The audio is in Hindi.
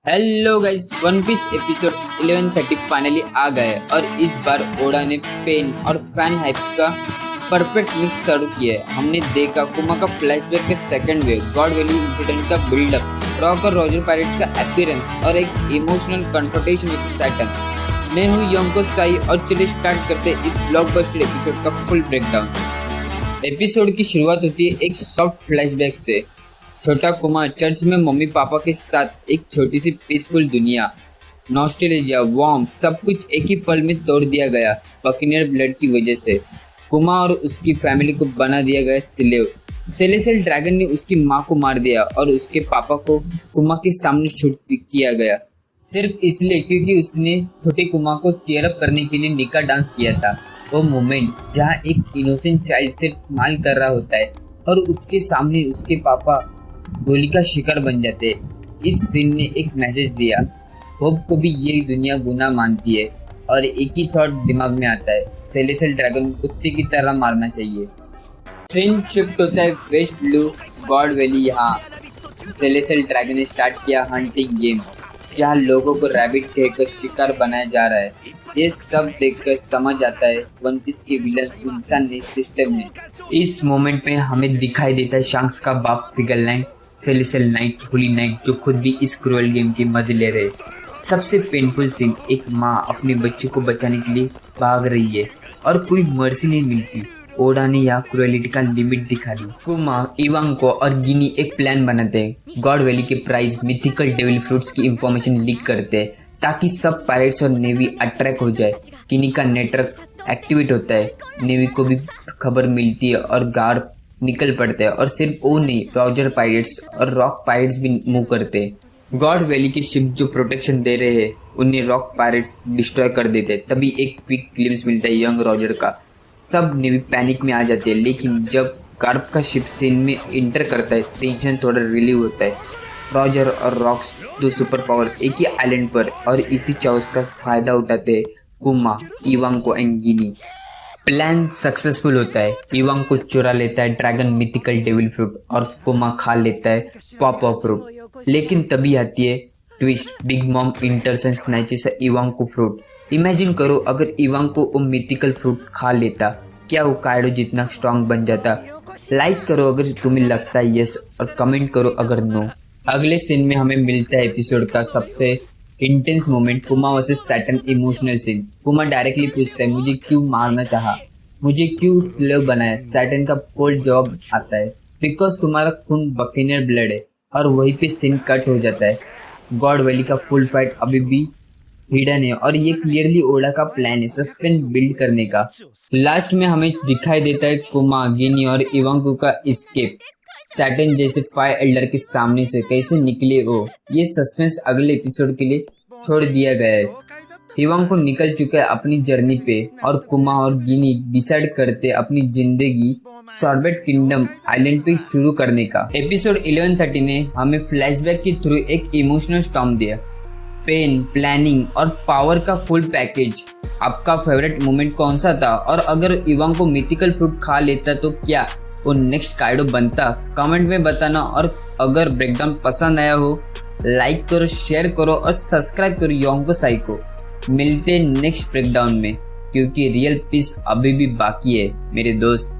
Hello guys, one piece episode 1130 finally आ गए और इस बार ओडा ने पेन और फैन हाइप का परफेक्ट मिक्स शुरू किया है। हमने देखा कुमा का फ्लैशबैक के second wave, god valley incident का बिल्डअप, रॉक और रॉजर पायरेट्स का अपीयरेंस और एक इमोशनल कन्फ्रंटेशन विद सैटर्न। मैं हूँ योंको साई और चलिए स्टार्ट करते इस ब्लॉकबस्टर एपिसोड का फुल ब्रेकडाउन। एपिसोड की शुरुआत होती है एक सॉफ्ट फ्लैशबैक से। छोटा कुमा चर्च में मम्मी पापा के साथ एक छोटी सी पीसफुल दुनिया, नॉस्टैल्जिया, वार्मथ, सब कुछ एक ही पल में तोड़ दिया गया बकीनियर ब्लड की वजह से। कुमा और उसकी फैमिली को बना दिया गया स्लेव। सेलेस्टियल ड्रैगन ने उसकी माँ को मार दिया और उसके पापा को कुमा के सामने शूट किया गया, सिर्फ इसलिए क्योंकि उसने छोटे कुमा को चीयर अप करने के लिए निका डांस किया था। वो मोमेंट जहाँ एक इनोसेंट चाइल्ड सिर्फ स्माइल कर रहा होता है और उसके सामने उसके पापा गोली का शिकार बन जाते हैं। इस सीन ने एक मैसेज दिया, होप को भी ये दुनिया गुनाह मानती है और एक ही थॉट दिमाग में आता है, सेलेस्टियल ड्रैगन को कुत्ते की तरह मारना चाहिए। सीन शिफ्ट होता है वेस्ट ब्लू गॉड वैली। यहाँ सेलेस्टियल ड्रैगन ने स्टार्ट किया हंटिंग गेम, जहाँ लोगों को रैबिट कहकर शिकार बनाया जा रहा है। ये सब देखकर समझ आता है वन पीस के विलन इंसान ने सिस्टम में। इस मोमेंट में हमें दिखाई देता है शांक्स का बाप फिगरलैंड, सेलेस्टियल नाइट, होली नाइट, जो खुद भी इस क्रूअल गेम की मदद ले रहे। सबसे पेनफुल सीन, एक माँ अपने बच्चे को बचाने के लिए भाग रही है और कोई मर्सी नहीं मिलती। ओडा ने यहाँ क्रूएलिटी का लिमिट दिखा दी। कुमा, इवांको और गिनी एक प्लान बनाते हैं। गॉड वैली के प्राइज मिथिकल डेविल फ्रूट्स की इंफॉर्मेशन लीक करते हैं ताकि सब पायरेट्स और नेवी अट्रैक्ट हो जाए। गिनी का नेटवर्क एक्टिवेट होता है, नेवी को भी खबर मिलती है और गार्ड निकल पड़ते हैं। और सिर्फ वो नहीं, रॉजर पायरेट्स और रॉक पायरेट्स भी मूव करते हैं। गॉड वैली की शिप जो प्रोटेक्शन दे रहे हैं उन्हें रॉक पायरेट्स डिस्ट्रॉय कर देते हैं। तभी एक क्विक ग्लिम्स मिलता है यंग रॉजर का। सब नेवी पैनिक में आ जाते हैं, लेकिन जब गार्ड का शिप सीन में इंटर करता है टेंशन थोड़ा रिलीव होता है। रॉजर और रॉक्स, दो सुपर पावर, एक ही आइलैंड पर और इसी चाउस का फायदा उठाते हैं कुमा, इवांको एंड गिनी। प्लान सक्सेसफुल होता है। इवांको चुरा लेता है ड्रैगन मिथिकल डेविल फ्रूट और कुमा खा लेता है पॉपअप फ्रूट। लेकिन तभी आती है twist, Big Mom enters and snatches Ivanko fruit. Imagine करो अगर इवांको वो मिथिकल फ्रूट खा लेता, क्या वो काइडो जितना स्ट्रॉन्ग बन जाता? लाइक करो अगर तुम्हें लगता है यस और कमेंट करो अगर नो। अगले सीन में हमें मिलता है एपिसोड का सबसे इंटेंस मोमेंट, कुमा वर्सेस सैटर्न इमोशनल सीन। कुमा डायरेक्टली पूछता है, मुझे क्यों मारना चाहा, मुझे क्यों स्लेव बनाया? सैटर्न का बोल्ड जवाब आता है, बिकॉज तुम्हारा खून बकीनियर ब्लड है। और वहीं पे सीन कट हो जाता है। गॉड वैली का फुल फाइट अभी भी हिडन है और ये क्लियरली ओडा का प्लान है सस्पेंस बिल्ड करने का। लास्ट में हमें दिखाई देता है कुमा, गिनी और इवांको का एस्केप। सैटर्न जैसे फाइव एल्डर के सामने से कैसे निकले वो, ये सस्पेंस अगले एपिसोड के लिए छोड़ दिया गया है। इवांको निकल चुका है अपनी जर्नी पे और कुमा और गिनी डिसाइड करते अपनी जिंदगी सॉर्बेट किंगडम आइलैंड पे शुरू करने का। एपिसोड 1130 ने हमें फ्लैशबैक के थ्रू एक इमोशनल स्टॉर्म दिया, पेन, प्लानिंग और पावर का फुल पैकेज। आपका फेवरेट मोमेंट कौन सा था? और अगर इवांको मिथिकल फ्रूट खा लेता तो क्या वो नेक्स्ट काइडो बनता? कमेंट में बताना। और अगर ब्रेकडाउन पसंद आया हो, लाइक करो, शेयर करो और सब्सक्राइब करो योंको साई को। मिलते नेक्स्ट ब्रेकडाउन में, क्योंकि रियल पीस अभी भी बाकी है मेरे दोस्त।